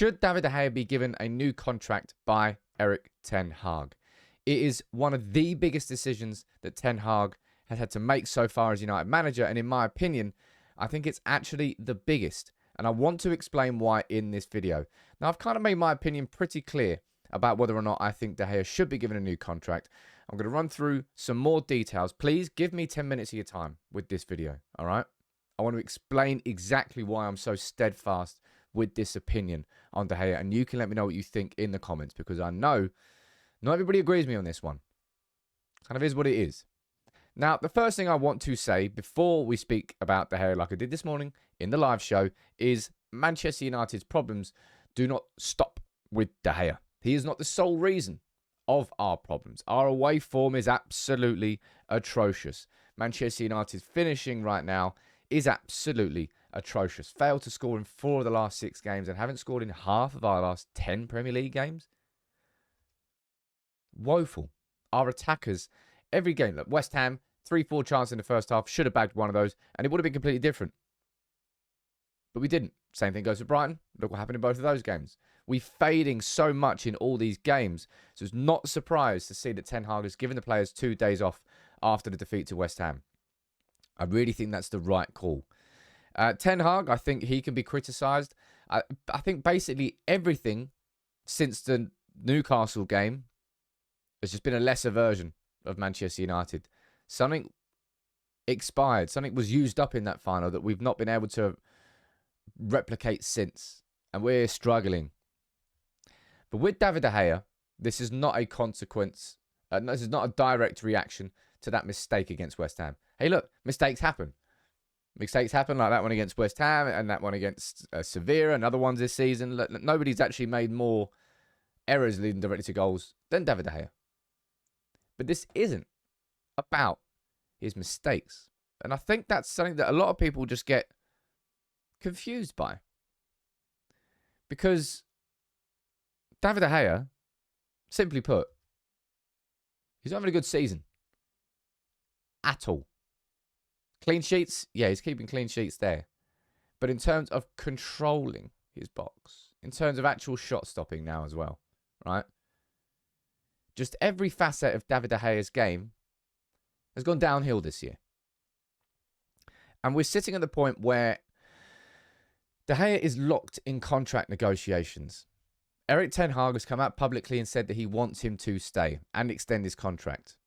Should David de Gea be given a new contract by Erik ten Hag? It is one of the biggest decisions that Ten Hag has had to make so far as United manager. And in my opinion, I think it's actually the biggest. And I want to explain why in this video. Now, I've kind of made my opinion pretty clear about whether or not I think De Gea should be given a new contract. I'm going to run through some more details. Please give me 10 minutes of your time with this video, all right? I want to explain exactly why I'm so steadfast with this opinion on De Gea. And you can let me know what you think in the comments, because I know not everybody agrees with me on this one. Kind of is what it is. Now, the first thing I want to say before we speak about De Gea, like I did this morning in the live show, is Manchester United's problems do not stop with De Gea. He is not the sole reason of our problems. Our away form is absolutely atrocious. Manchester United's finishing right now is absolutely atrocious. Failed to score in 4 of the last 6 games and haven't scored in half of our last 10 Premier League games. Woeful. Our attackers, every game, like West Ham, 3-4 chance in the first half, should have bagged one of those, and it would have been completely different. But we didn't. Same thing goes for Brighton. Look what happened in both of those games. We're fading so much in all these games, so it's not a surprise to see that Ten Hag has given the players 2 days off after the defeat to West Ham. I really think that's the right call. Ten Hag, I think he can be criticised. I think basically everything since the Newcastle game has just been a lesser version of Manchester United. Something expired. Something was used up in that final that we've not been able to replicate since. And we're struggling. But with David de Gea, this is not a consequence. This is not a direct reaction to that mistake against West Ham. Hey, look, mistakes happen. Mistakes happen, like that one against West Ham and that one against Sevilla and other ones this season. Nobody's actually made more errors leading directly to goals than David de Gea. But this isn't about his mistakes. And I think that's something that a lot of people just get confused by. Because David de Gea, simply put, he's not having a good season. At all. Clean sheets, yeah, he's keeping clean sheets there. But in terms of controlling his box, in terms of actual shot stopping now as well, right? Just every facet of David de Gea's game has gone downhill this year. And we're sitting at the point where De Gea is locked in contract negotiations. Erik ten Hag has come out publicly and said that he wants him to stay and extend his contract.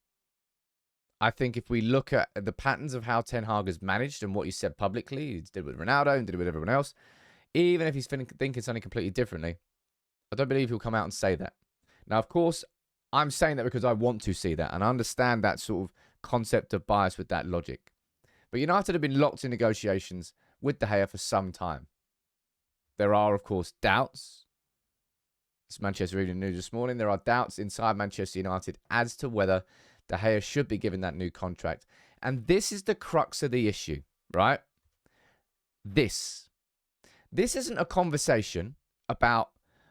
I think if we look at the patterns of how Ten Hag has managed and what he said publicly, he did it with Ronaldo and did it with everyone else, even if he's thinking something completely differently, I don't believe he'll come out and say that. Now, of course, I'm saying that because I want to see that, and I understand that sort of concept of bias with that logic. But United have been locked in negotiations with De Gea for some time. There are, of course, doubts. It's Manchester Evening News this morning. There are doubts inside Manchester United as to whether De Gea should be given that new contract. And this is the crux of the issue, right? This isn't a conversation about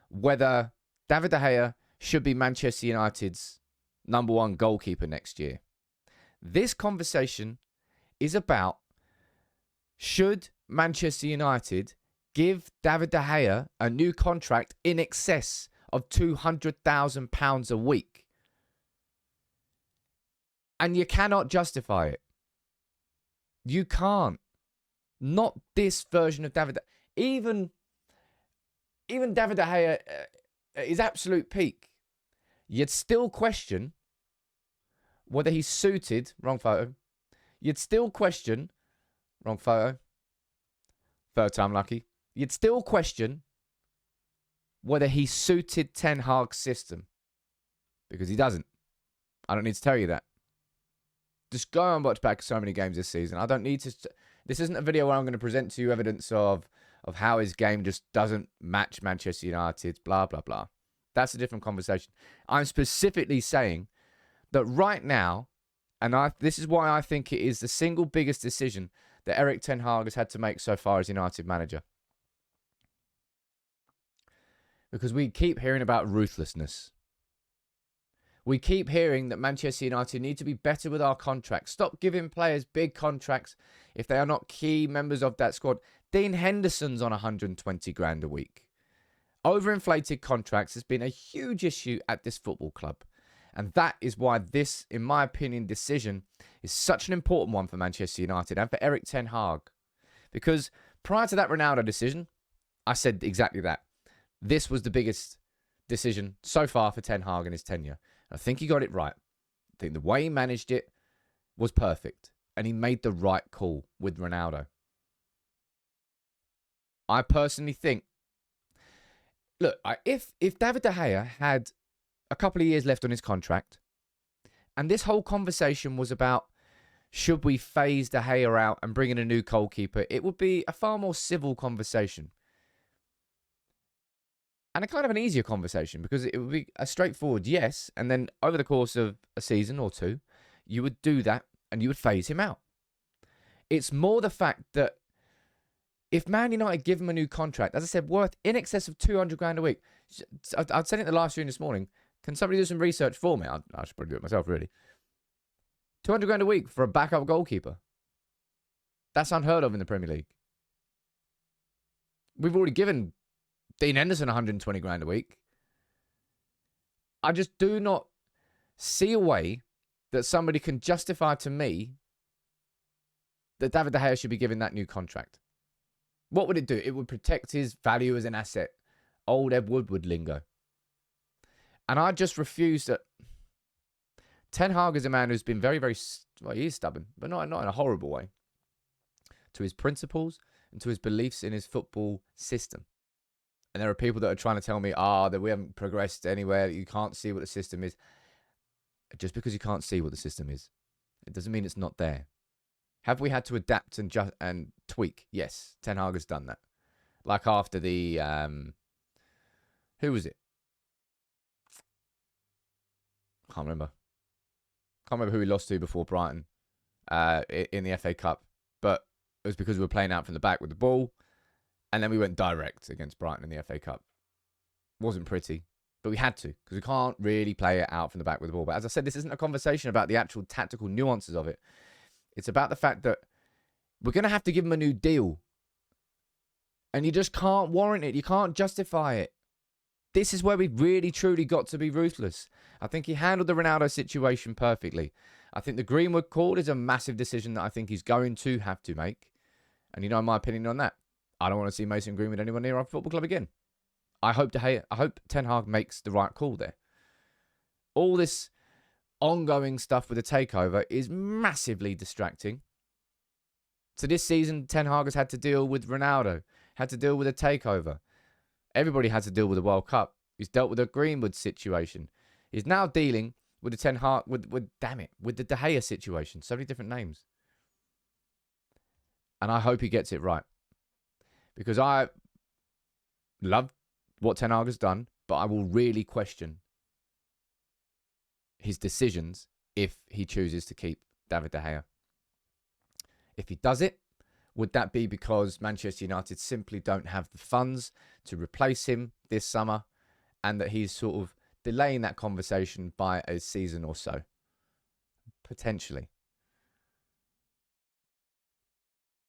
whether David de Gea should be Manchester United's #1 goalkeeper next year. This conversation is about, should Manchester United give David de Gea a new contract in excess of £200,000 a week? And you cannot justify it. You can't. Not this version of David. Even David de Gea at his absolute peak, you'd still question whether he's suited. Wrong photo. You'd still question. Wrong photo. Third time lucky. You'd still question whether he suited Ten Hag's system. Because he doesn't. I don't need to tell you that. Just go and watch back so many games this season. I don't need to. This isn't a video where I'm going to present to you evidence of how his game just doesn't match Manchester United's, blah, blah, blah. That's a different conversation. I'm specifically saying that right now, and this is why I think it is the single biggest decision that Erik ten Hag has had to make so far as United manager. Because we keep hearing about ruthlessness. We keep hearing that Manchester United need to be better with our contracts. Stop giving players big contracts if they are not key members of that squad. Dean Henderson's on 120 grand a week. Overinflated contracts has been a huge issue at this football club. And that is why this, in my opinion, decision is such an important one for Manchester United and for Erik ten Hag. Because prior to that Ronaldo decision, I said exactly that. This was the biggest decision so far for Ten Hag in his tenure. I think he got it right. I think the way he managed it was perfect. And he made the right call with Ronaldo. I personally think, look, if David de Gea had a couple of years left on his contract, and this whole conversation was about should we phase De Gea out and bring in a new goalkeeper, it would be a far more civil conversation. And a kind of an easier conversation because it would be a straightforward yes. And then over the course of a season or two, you would do that and you would phase him out. It's more the fact that if Man United give him a new contract, as I said, worth in excess of 200 grand a week. I'd said it in the live stream this morning. Can somebody do some research for me? I should probably do it myself, really. 200 grand a week for a backup goalkeeper. That's unheard of in the Premier League. We've already given Dean Henderson 120 grand a week. I just do not see a way that somebody can justify to me that David De Gea should be given that new contract. What would it do? It would protect his value as an asset. Old Ed Woodward lingo. And I just refuse that. Ten Hag is a man who's been very, very, well, he is stubborn, but not in a horrible way, to his principles and to his beliefs in his football system. And there are people that are trying to tell me, that we haven't progressed anywhere, that you can't see what the system is. Just because you can't see what the system is, it doesn't mean it's not there. Have we had to adapt and tweak? Yes, Ten Hag has done that. Like after the, who was it? Can't remember who we lost to before Brighton in the FA Cup. But it was because we were playing out from the back with the ball. And then we went direct against Brighton in the FA Cup. Wasn't pretty, but we had to because we can't really play it out from the back with the ball. But as I said, this isn't a conversation about the actual tactical nuances of it. It's about the fact that we're going to have to give him a new deal. And you just can't warrant it. You can't justify it. This is where we've really, truly got to be ruthless. I think he handled the Ronaldo situation perfectly. I think the Greenwood call is a massive decision that I think he's going to have to make. And you know my opinion on that. I don't want to see Mason Greenwood anywhere near our football club again. I hope Ten Hag makes the right call there. All this ongoing stuff with the takeover is massively distracting. So this season, Ten Hag has had to deal with Ronaldo, had to deal with a takeover. Everybody had to deal with the World Cup. He's dealt with a Greenwood situation. He's now dealing with the Ten Hag, with the De Gea situation. So many different names. And I hope he gets it right. Because I love what Ten Hag has done, but I will really question his decisions if he chooses to keep David De Gea. If he does it, would that be because Manchester United simply don't have the funds to replace him this summer and that he's sort of delaying that conversation by a season or so? Potentially.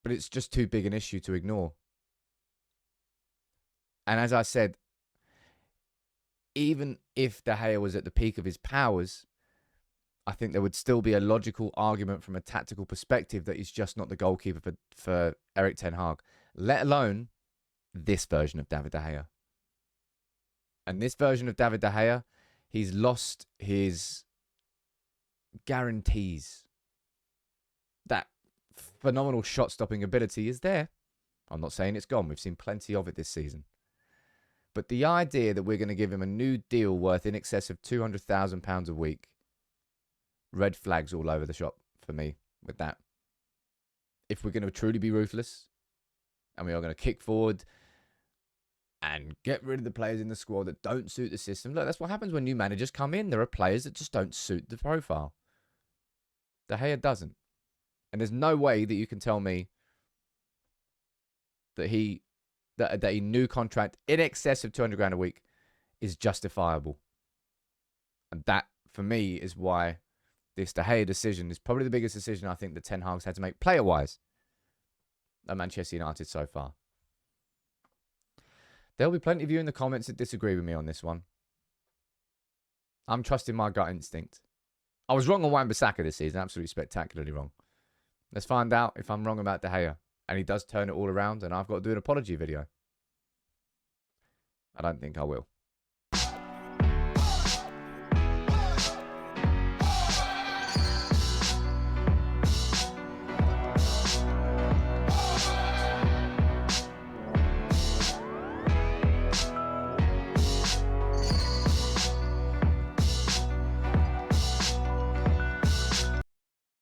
But it's just too big an issue to ignore. And as I said, even if De Gea was at the peak of his powers, I think there would still be a logical argument from a tactical perspective that he's just not the goalkeeper for Erik ten Hag, let alone this version of David De Gea. And this version of David De Gea, he's lost his guarantees. That phenomenal shot-stopping ability is there. I'm not saying it's gone. We've seen plenty of it this season. But the idea that we're going to give him a new deal worth in excess of £200,000 a week, red flags all over the shop for me with that. If we're going to truly be ruthless and we are going to kick forward and get rid of the players in the squad that don't suit the system. Look, that's what happens when new managers come in. There are players that just don't suit the profile. De Gea doesn't. And there's no way that you can tell me that a new contract in excess of 200 grand a week is justifiable. And that, for me, is why this De Gea decision is probably the biggest decision I think that Ten Hag's had to make player-wise at Manchester United so far. There'll be plenty of you in the comments that disagree with me on this one. I'm trusting my gut instinct. I was wrong on Wan-Bissaka this season. Absolutely spectacularly wrong. Let's find out if I'm wrong about De Gea. And he does turn it all around and I've got to do an apology video. I don't think I will.